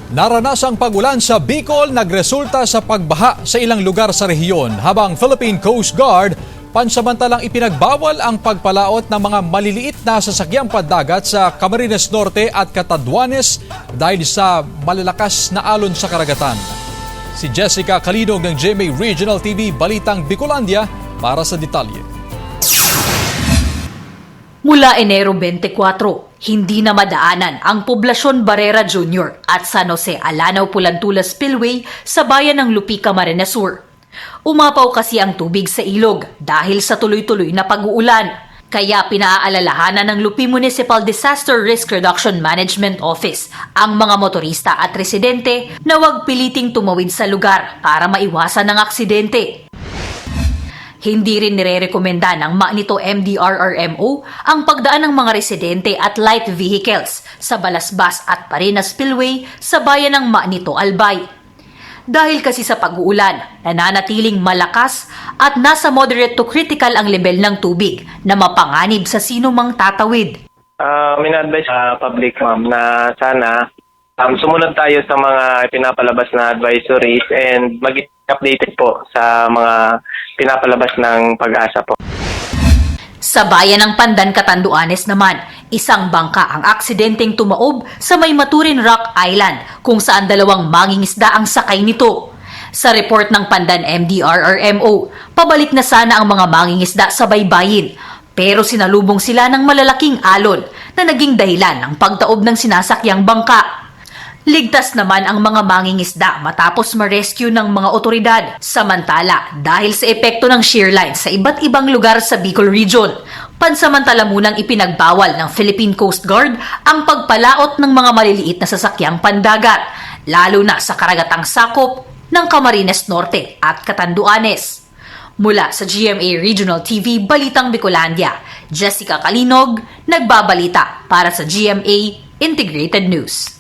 Naranasang pagulan sa Bicol nagresulta sa pagbaha sa ilang lugar sa rehiyon habang Philippine Coast Guard pansamantalang ipinagbawal ang pagpalaot ng mga maliliit na sasakyang pandagat sa Camarines Norte at Catanduanes dahil sa malalakas na alon sa karagatan. Si Jessica Calinog ng GMA Regional TV Balitang Bicolandia para sa detalye. Mula Enero 24, hindi na madaanan ang Poblasyon Barrera Jr. at San Jose Alanao Pulantula Spillway sa bayan ng Lupi, Camarines Sur. Umapaw kasi ang tubig sa ilog dahil sa tuloy-tuloy na pag-uulan. Kaya pinaaalalahanan ng Lupi Municipal Disaster Risk Reduction Management Office ang mga motorista at residente na huwag piliting tumawid sa lugar para maiwasan ang aksidente. Hindi rin nirerekomenda ng MANITO MDRRMO ang pagdaan ng mga residente at light vehicles sa Balasbas at Parina Spillway sa bayan ng MANITO Albay. Dahil kasi sa pag-uulan, nananatiling malakas at nasa moderate to critical ang level ng tubig na mapanganib sa sino mang tatawid. Mina-advise sa public, ma'am, na sana sumunod tayo sa mga pinapalabas na advisories and maging updated po sa mga pinapalabas ng Pag-asa po. Sa bayan ng Pandan, Catanduanes naman, isang bangka ang aksidenteng tumaob sa may Maturin Rock Island kung saan dalawang mangingisda ang sakay nito. Sa report ng Pandan MDRRMO, pabalik na sana ang mga mangingisda sa baybayin pero sinalubong sila ng malalaking alon na naging dahilan ng pagtaob ng sinasakyang bangka. Ligtas naman ang mga mangingisda matapos ma-rescue ng mga otoridad. Samantala, dahil sa epekto ng shear line sa iba't ibang lugar sa Bicol Region, pansamantala munang ipinagbawal ng Philippine Coast Guard ang pagpalaot ng mga maliliit na sasakyang pandagat, lalo na sa karagatang sakop ng Camarines Norte at Catanduanes. Mula sa GMA Regional TV Balitang Bicolandia, Jessica Calinog, nagbabalita para sa GMA Integrated News.